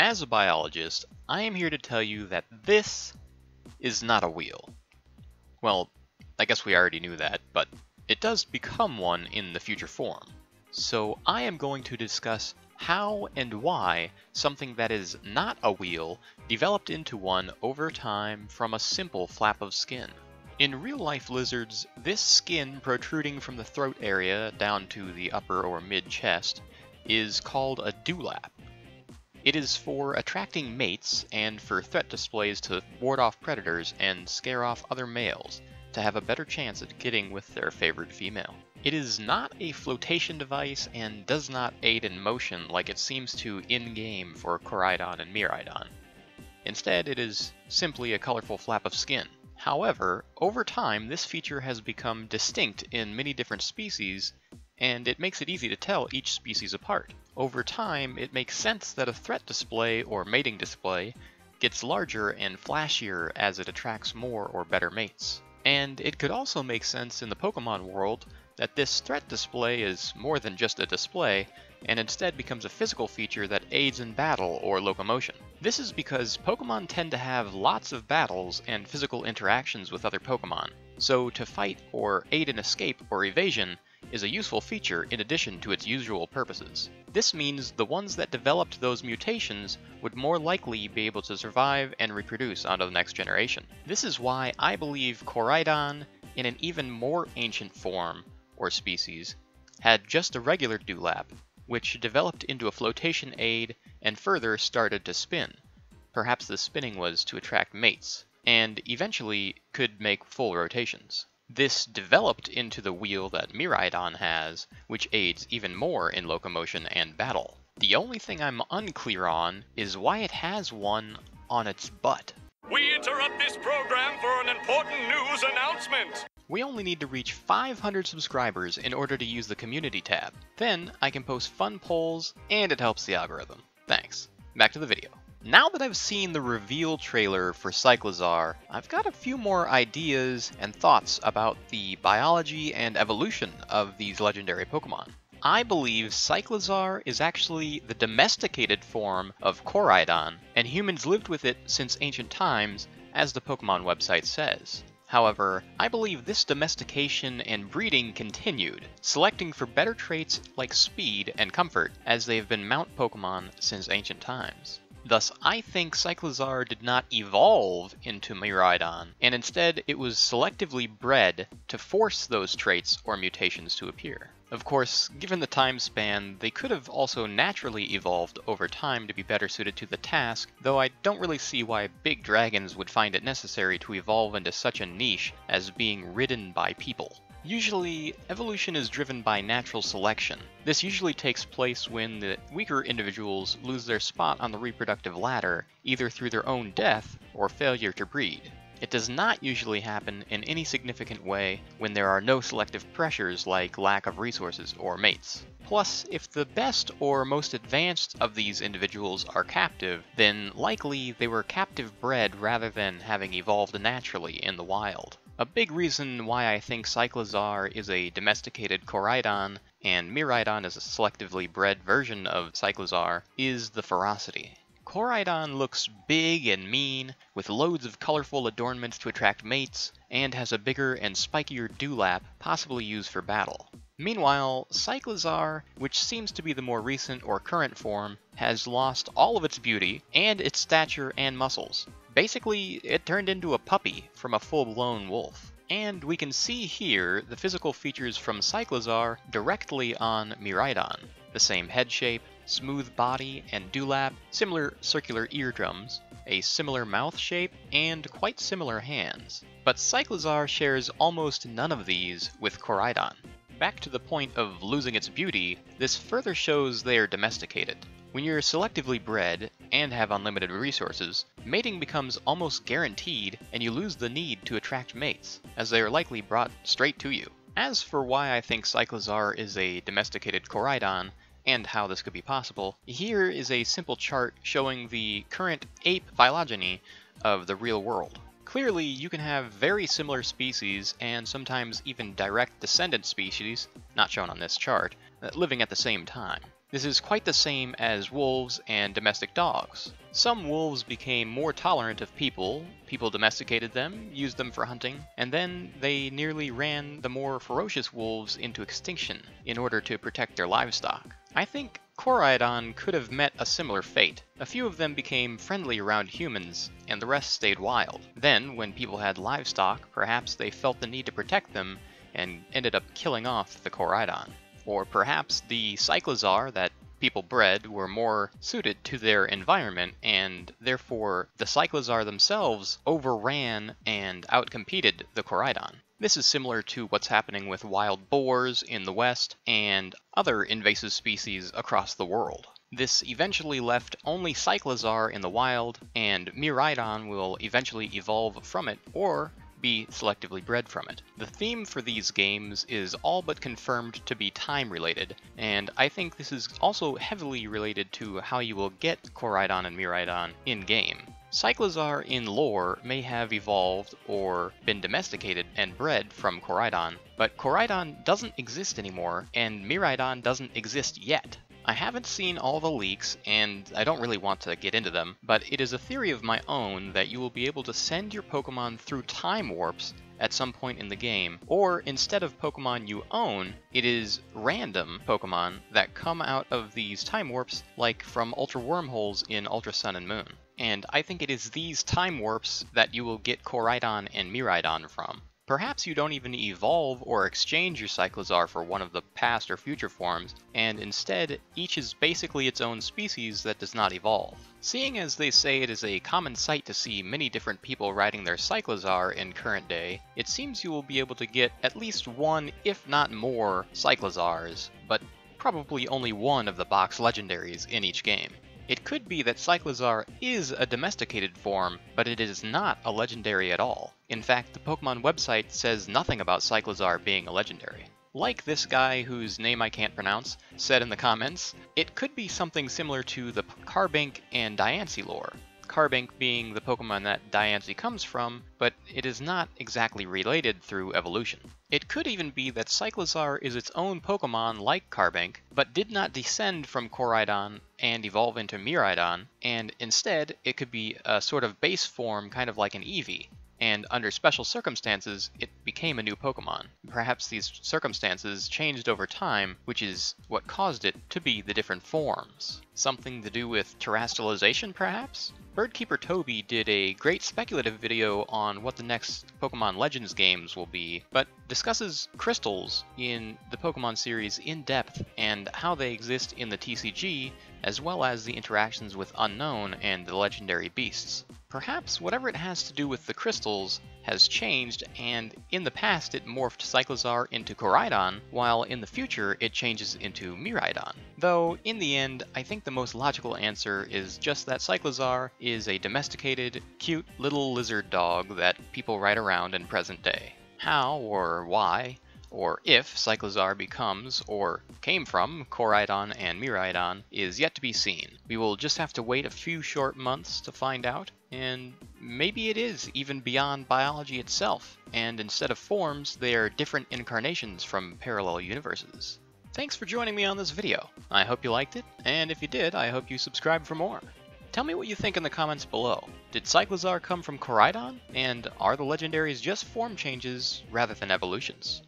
As a biologist, I am here to tell you that this is not a wheel. Well, I guess we already knew that, but it does become one in the future form. So I am going to discuss how and why something that is not a wheel developed into one over time from a simple flap of skin. In real-life lizards, this skin protruding from the throat area down to the upper or mid-chest is called a dewlap. It is for attracting mates and for threat displays to ward off predators and scare off other males to have a better chance at getting with their favorite female. It is not a flotation device and does not aid in motion like it seems to in-game for Koraidon and Miraidon. Instead, it is simply a colorful flap of skin. However, over time this feature has become distinct in many different species, and it makes it easy to tell each species apart. Over time, it makes sense that a threat display or mating display gets larger and flashier as it attracts more or better mates. And it could also make sense in the Pokemon world that this threat display is more than just a display, and instead becomes a physical feature that aids in battle or locomotion. This is because Pokemon tend to have lots of battles and physical interactions with other Pokemon, so to fight or aid in escape or evasion is a useful feature in addition to its usual purposes. This means the ones that developed those mutations would more likely be able to survive and reproduce onto the next generation. This is why I believe Koraidon, in an even more ancient form or species, had just a regular dewlap, which developed into a flotation aid and further started to spin. Perhaps the spinning was to attract mates, and eventually could make full rotations. This developed into the wheel that Miraidon has, which aids even more in locomotion and battle. The only thing I'm unclear on is why it has one on its butt. We interrupt this program for an important news announcement! We only need to reach 500 subscribers in order to use the community tab. Then I can post fun polls and it helps the algorithm. Thanks. Back to the video. Now that I've seen the reveal trailer for Cyclizar, I've got a few more ideas and thoughts about the biology and evolution of these legendary Pokemon. I believe Cyclizar is actually the domesticated form of Koraidon, and humans lived with it since ancient times, as the Pokemon website says. However, I believe this domestication and breeding continued, selecting for better traits like speed and comfort, as they have been mount Pokemon since ancient times. Thus, I think Cyclizar did not evolve into Miraidon, and instead it was selectively bred to force those traits or mutations to appear. Of course, given the time span, they could have also naturally evolved over time to be better suited to the task, though I don't really see why big dragons would find it necessary to evolve into such a niche as being ridden by people. Usually, evolution is driven by natural selection. This usually takes place when the weaker individuals lose their spot on the reproductive ladder, either through their own death or failure to breed. It does not usually happen in any significant way when there are no selective pressures like lack of resources or mates. Plus, if the best or most advanced of these individuals are captive, then likely they were captive bred rather than having evolved naturally in the wild. A big reason why I think Cyclizar is a domesticated Koraidon and Miraidon is a selectively bred version of Cyclizar is the ferocity. Koraidon looks big and mean, with loads of colorful adornments to attract mates, and has a bigger and spikier dewlap, possibly used for battle. Meanwhile, Cyclizar, which seems to be the more recent or current form, has lost all of its beauty, and its stature and muscles. Basically, it turned into a puppy from a full-blown wolf. And we can see here the physical features from Cyclizar directly on Miraidon. The same head shape, smooth body and dewlap, similar circular eardrums, a similar mouth shape, and quite similar hands. But Cyclizar shares almost none of these with Koraidon. Back to the point of losing its beauty, this further shows they are domesticated. When you're selectively bred and have unlimited resources, mating becomes almost guaranteed and you lose the need to attract mates, as they are likely brought straight to you. As for why I think Cyclizar is a domesticated Koraidon, and how this could be possible, here is a simple chart showing the current ape phylogeny of the real world. Clearly, you can have very similar species, and sometimes even direct descendant species, not shown on this chart, living at the same time. This is quite the same as wolves and domestic dogs. Some wolves became more tolerant of people domesticated them, used them for hunting, and then they nearly ran the more ferocious wolves into extinction in order to protect their livestock. I think Koraidon could have met a similar fate. A few of them became friendly around humans, and the rest stayed wild. Then, when people had livestock, perhaps they felt the need to protect them and ended up killing off the Koraidon. Or perhaps the Cyclizar that people bred were more suited to their environment, and therefore the Cyclizar themselves overran and outcompeted the Koraidon. This is similar to what's happening with wild boars in the West and other invasive species across the world. This eventually left only Cyclizar in the wild, and Miraidon will eventually evolve from it or be selectively bred from it. The theme for these games is all but confirmed to be time-related, and I think this is also heavily related to how you will get Koraidon and Miraidon in-game. Cyclizar in lore may have evolved or been domesticated and bred from Koraidon, but Koraidon doesn't exist anymore, and Miraidon doesn't exist yet. I haven't seen all the leaks, and I don't really want to get into them, but it is a theory of my own that you will be able to send your Pokemon through time warps at some point in the game, or instead of Pokemon you own, it is random Pokemon that come out of these time warps, like from Ultra Wormholes in Ultra Sun and Moon. And I think it is these time warps that you will get Koraidon and Miraidon from. Perhaps you don't even evolve or exchange your Cyclizar for one of the past or future forms, and instead, each is basically its own species that does not evolve. Seeing as they say it is a common sight to see many different people riding their Cyclizar in current day, it seems you will be able to get at least one, if not more, Cyclizars, but probably only one of the box legendaries in each game. It could be that Cyclizar is a domesticated form, but it is not a legendary at all. In fact, the Pokemon website says nothing about Cyclizar being a legendary. Like this guy whose name I can't pronounce said in the comments, it could be something similar to the Carbink and Diancie lore. Carbink being the Pokemon that Diancie comes from, but it is not exactly related through evolution. It could even be that Cyclizar is its own Pokemon like Carbink, but did not descend from Koraidon and evolve into Miraidon, and instead it could be a sort of base form kind of like an Eevee, and under special circumstances it became a new Pokemon. Perhaps these circumstances changed over time, which is what caused it to be the different forms. Something to do with terrestrialization, perhaps? Birdkeeper Toby did a great speculative video on what the next Pokemon Legends games will be, but discusses crystals in the Pokemon series in depth and how they exist in the TCG, as well as the interactions with Unknown and the legendary beasts. Perhaps whatever it has to do with the crystals has changed, and in the past it morphed Cyclizar into Koraidon, while in the future it changes into Miraidon. Though, in the end, I think the most logical answer is just that Cyclizar is a domesticated, cute little lizard dog that people ride around in present day. How, or why, or if Cyclizar becomes, or came from, Koraidon and Miraidon is yet to be seen. We will just have to wait a few short months to find out, and maybe it is even beyond biology itself, and instead of forms, they are different incarnations from parallel universes. Thanks for joining me on this video. I hope you liked it, and if you did, I hope you subscribe for more. Tell me what you think in the comments below. Did Cyclizar come from Koraidon? And are the legendaries just form changes rather than evolutions?